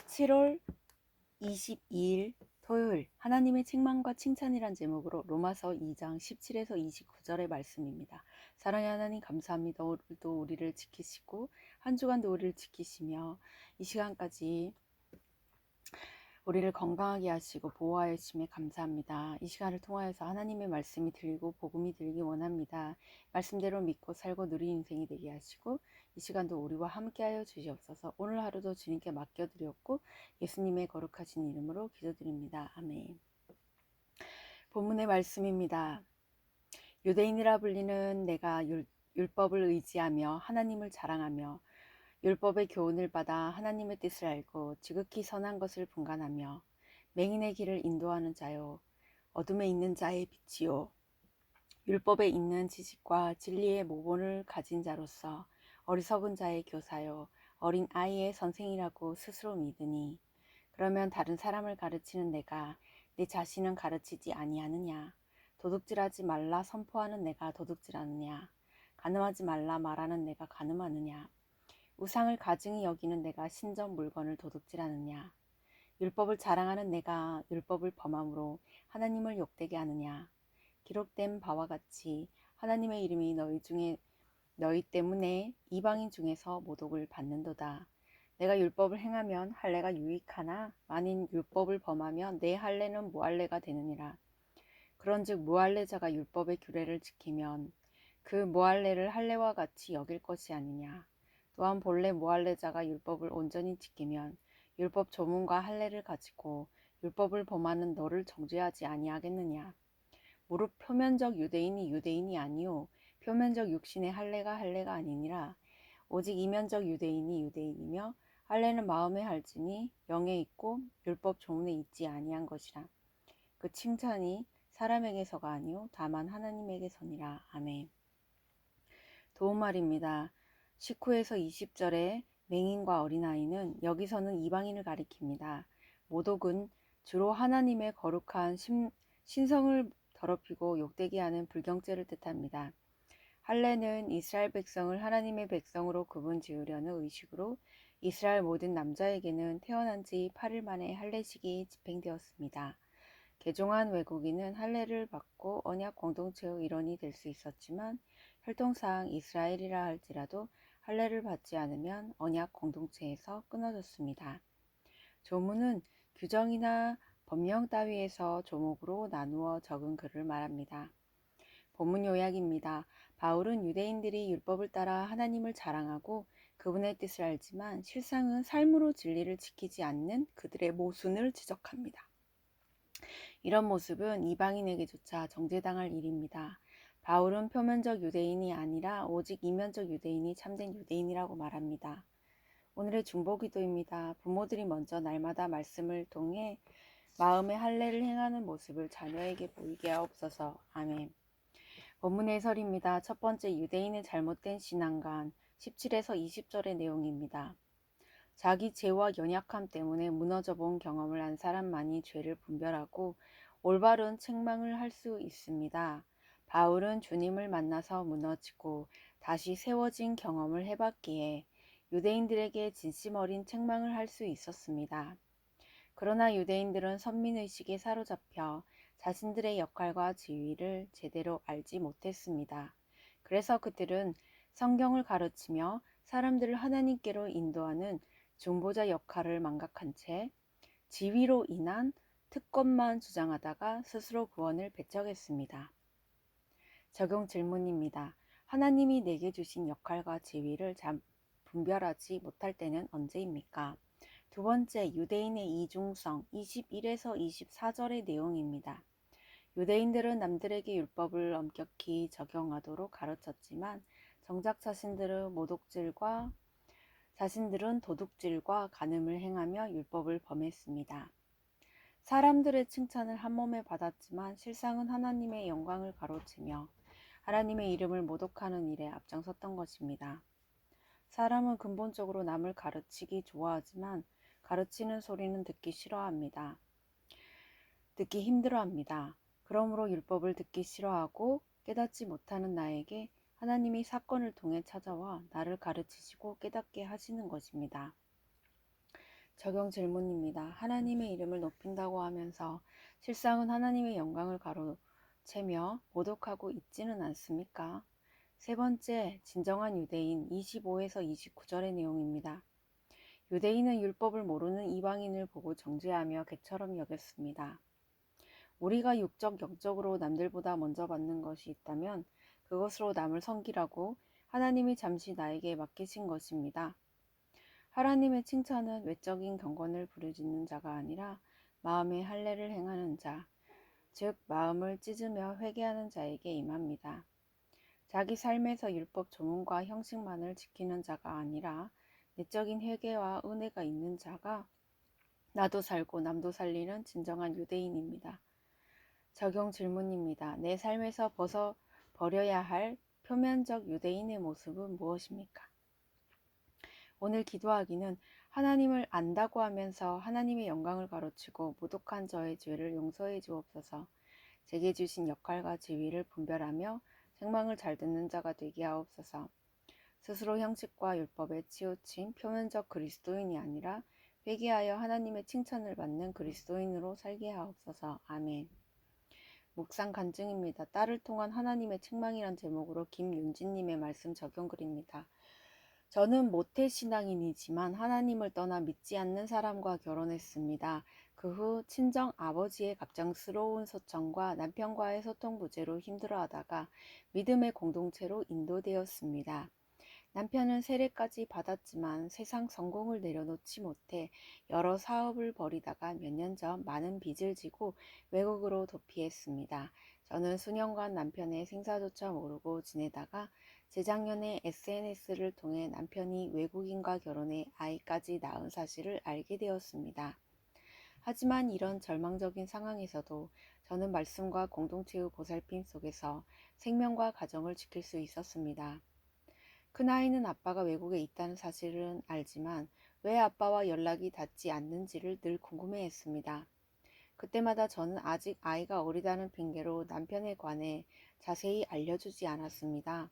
7월 22일 토요일 하나님의 책망과 칭찬이란 제목으로 로마서 2장 17에서 29절의 말씀입니다. 사랑의 하나님 감사합니다. 오늘도 우리를 지키시고 한 주간도 우리를 지키시며 이 시간까지 우리를 건강하게 하시고 보호하여 주심에 감사합니다. 이 시간을 통하여서 하나님의 말씀이 들리고 복음이 들리기 원합니다. 말씀대로 믿고 살고 누린 인생이 되게 하시고 이 시간도 우리와 함께하여 주시옵소서. 오늘 하루도 주님께 맡겨드렸고 예수님의 거룩하신 이름으로 기도드립니다. 아멘. 본문의 말씀입니다. 유대인이라 불리는 내가 율법을 의지하며 하나님을 자랑하며 율법의 교훈을 받아 하나님의 뜻을 알고 지극히 선한 것을 분간하며 맹인의 길을 인도하는 자요 어둠에 있는 자의 빛이요 율법에 있는 지식과 진리의 모본을 가진 자로서 어리석은 자의 교사요 어린 아이의 선생이라고 스스로 믿으니 그러면 다른 사람을 가르치는 내가 내 자신은 가르치지 아니하느냐? 도둑질하지 말라 선포하는 내가 도둑질하느냐? 간음하지 말라 말하는 내가 간음하느냐? 우상을 가증히 여기는 내가 신전 물건을 도둑질하느냐? 율법을 자랑하는 내가 율법을 범함으로 하나님을 욕되게 하느냐? 기록된 바와 같이 하나님의 이름이 너희 때문에 이방인 중에서 모독을 받는도다. 내가 율법을 행하면 할례가 유익하나 만일 율법을 범하면 내 할례는 무할례가 되느니라. 그런즉 무할례자가 율법의 규례를 지키면 그 무할례를 할례와 같이 여길 것이 아니냐. 또한 본래 무할례자가 율법을 온전히 지키면 율법 조문과 할례를 가지고 율법을 범하는 너를 정죄하지 아니하겠느냐. 무릇 표면적 유대인이 유대인이 아니요 표면적 육신의 할례가 아니니라. 오직 이면적 유대인이 유대인이며 할례는 마음에 할지니 영에 있고 율법 조문에 있지 아니한 것이라. 그 칭찬이 사람에게서가 아니요 다만 하나님에게서니라. 아멘. 도움말입니다. 19에서 20절에 맹인과 어린아이는 여기서는 이방인을 가리킵니다. 모독은 주로 하나님의 거룩한 신성을 더럽히고 욕되게 하는 불경죄를 뜻합니다. 할례는 이스라엘 백성을 하나님의 백성으로 구분 지으려는 의식으로 이스라엘 모든 남자에게는 태어난 지 8일 만에 할례식이 집행되었습니다. 개종한 외국인은 할례를 받고 언약 공동체의 일원이 될 수 있었지만 혈통상 이스라엘이라 할지라도 할례를 받지 않으면 언약 공동체에서 끊어졌습니다. 조문은 규정이나 법령 따위에서 조목으로 나누어 적은 글을 말합니다. 본문 요약입니다. 바울은 유대인들이 율법을 따라 하나님을 자랑하고 그분의 뜻을 알지만 실상은 삶으로 진리를 지키지 않는 그들의 모순을 지적합니다. 이런 모습은 이방인에게조차 정죄당할 일입니다. 바울은 표면적 유대인이 아니라 오직 이면적 유대인이 참된 유대인이라고 말합니다. 오늘의 중보기도입니다. 부모들이 먼저 날마다 말씀을 통해 마음의 할례를 행하는 모습을 자녀에게 보이게 하옵소서. 아멘. 본문의 해설입니다. 첫 번째, 유대인의 잘못된 신앙관 17에서 20절의 내용입니다. 자기 죄와 연약함 때문에 무너져 본 경험을 한 사람만이 죄를 분별하고 올바른 책망을 할 수 있습니다. 바울은 주님을 만나서 무너지고 다시 세워진 경험을 해봤기에 유대인들에게 진심 어린 책망을 할 수 있었습니다. 그러나 유대인들은 선민의식에 사로잡혀 자신들의 역할과 지위를 제대로 알지 못했습니다. 그래서 그들은 성경을 가르치며 사람들을 하나님께로 인도하는 중보자 역할을 망각한 채 지위로 인한 특권만 주장하다가 스스로 구원을 배척했습니다. 적용 질문입니다. 하나님이 내게 주신 역할과 지위를 잘 분별하지 못할 때는 언제입니까? 두 번째, 유대인의 이중성 21에서 24절의 내용입니다. 유대인들은 남들에게 율법을 엄격히 적용하도록 가르쳤지만 정작 자신들은 도둑질과 간음을 행하며 율법을 범했습니다. 사람들의 칭찬을 한몸에 받았지만 실상은 하나님의 영광을 가로채며 하나님의 이름을 모독하는 일에 앞장섰던 것입니다. 사람은 근본적으로 남을 가르치기 좋아하지만 가르치는 소리는 듣기 싫어합니다. 듣기 힘들어합니다. 그러므로 율법을 듣기 싫어하고 깨닫지 못하는 나에게 하나님이 사건을 통해 찾아와 나를 가르치시고 깨닫게 하시는 것입니다. 적용 질문입니다. 하나님의 이름을 높인다고 하면서 실상은 하나님의 영광을 가로채며 모독하고 있지는 않습니까? 세 번째, 진정한 유대인 25에서 29절의 내용입니다. 유대인은 율법을 모르는 이방인을 보고 정죄하며 개처럼 여겼습니다. 우리가 육적, 영적으로 남들보다 먼저 받는 것이 있다면 그것으로 남을 섬기라고 하나님이 잠시 나에게 맡기신 것입니다. 하나님의 칭찬은 외적인 경건을 부르짖는 자가 아니라 마음의 할례를 행하는 자, 즉 마음을 찢으며 회개하는 자에게 임합니다. 자기 삶에서 율법 조문과 형식만을 지키는 자가 아니라 내적인 회개와 은혜가 있는 자가 나도 살고 남도 살리는 진정한 유대인입니다. 적용 질문입니다. 내 삶에서 버려야 할 표면적 유대인의 모습은 무엇입니까? 오늘 기도하기는 하나님을 안다고 하면서 하나님의 영광을 가로치고 모독한 저의 죄를 용서해 주옵소서. 제게 주신 역할과 지위를 분별하며 생망을 잘 듣는 자가 되게 하옵소서. 스스로 형식과 율법에 치우친 표면적 그리스도인이 아니라 회개하여 하나님의 칭찬을 받는 그리스도인으로 살게 하옵소서. 아멘. 묵상 간증입니다. 딸을 통한 하나님의 책망이란 제목으로 김윤진님의 말씀 적용글입니다. 저는 모태신앙인이지만 하나님을 떠나 믿지 않는 사람과 결혼했습니다. 그 후 친정 아버지의 갑작스러운 소청과 남편과의 소통 부재로 힘들어하다가 믿음의 공동체로 인도되었습니다. 남편은 세례까지 받았지만 세상 성공을 내려놓지 못해 여러 사업을 벌이다가 몇 년 전 많은 빚을 지고 외국으로 도피했습니다. 저는 수년간 남편의 생사조차 모르고 지내다가 재작년에 SNS를 통해 남편이 외국인과 결혼해 아이까지 낳은 사실을 알게 되었습니다. 하지만 이런 절망적인 상황에서도 저는 말씀과 공동체의 보살핌 속에서 생명과 가정을 지킬 수 있었습니다. 큰아이는 아빠가 외국에 있다는 사실은 알지만 왜 아빠와 연락이 닿지 않는지를 늘 궁금해했습니다. 그때마다 저는 아직 아이가 어리다는 핑계로 남편에 관해 자세히 알려주지 않았습니다.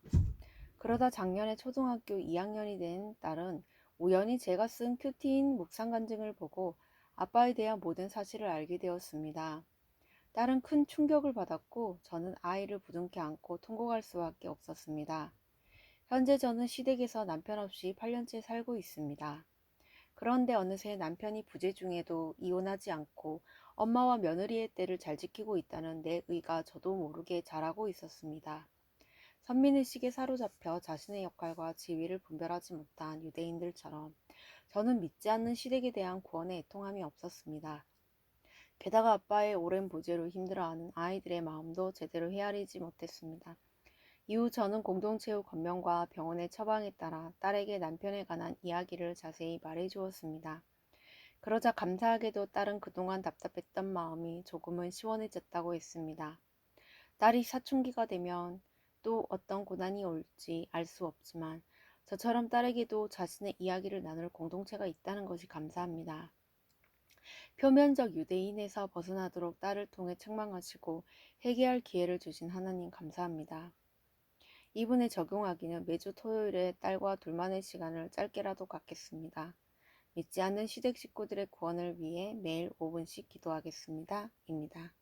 그러다 작년에 초등학교 2학년이 된 딸은 우연히 제가 쓴 큐티인 묵상 간증을 보고 아빠에 대한 모든 사실을 알게 되었습니다. 딸은 큰 충격을 받았고 저는 아이를 부둥켜 안고 통곡할 수밖에 없었습니다. 현재 저는 시댁에서 남편 없이 8년째 살고 있습니다. 그런데 어느새 남편이 부재 중에도 이혼하지 않고 엄마와 며느리의 때를 잘 지키고 있다는 내 의가 저도 모르게 자라고 있었습니다. 선민의식에 사로잡혀 자신의 역할과 지위를 분별하지 못한 유대인들처럼 저는 믿지 않는 시댁에 대한 구원의 애통함이 없었습니다. 게다가 아빠의 오랜 부재로 힘들어하는 아이들의 마음도 제대로 헤아리지 못했습니다. 이후 저는 공동체의 권면과 병원의 처방에 따라 딸에게 남편에 관한 이야기를 자세히 말해 주었습니다. 그러자 감사하게도 딸은 그동안 답답했던 마음이 조금은 시원해졌다고 했습니다. 딸이 사춘기가 되면 또 어떤 고난이 올지 알 수 없지만 저처럼 딸에게도 자신의 이야기를 나눌 공동체가 있다는 것이 감사합니다. 표면적 유대인에서 벗어나도록 딸을 통해 책망하시고 회개할 기회를 주신 하나님 감사합니다. 이분에 적용하기는 매주 토요일에 딸과 둘만의 시간을 짧게라도 갖겠습니다. 믿지 않는 시댁 식구들의 구원을 위해 매일 5분씩 기도하겠습니다. 입니다.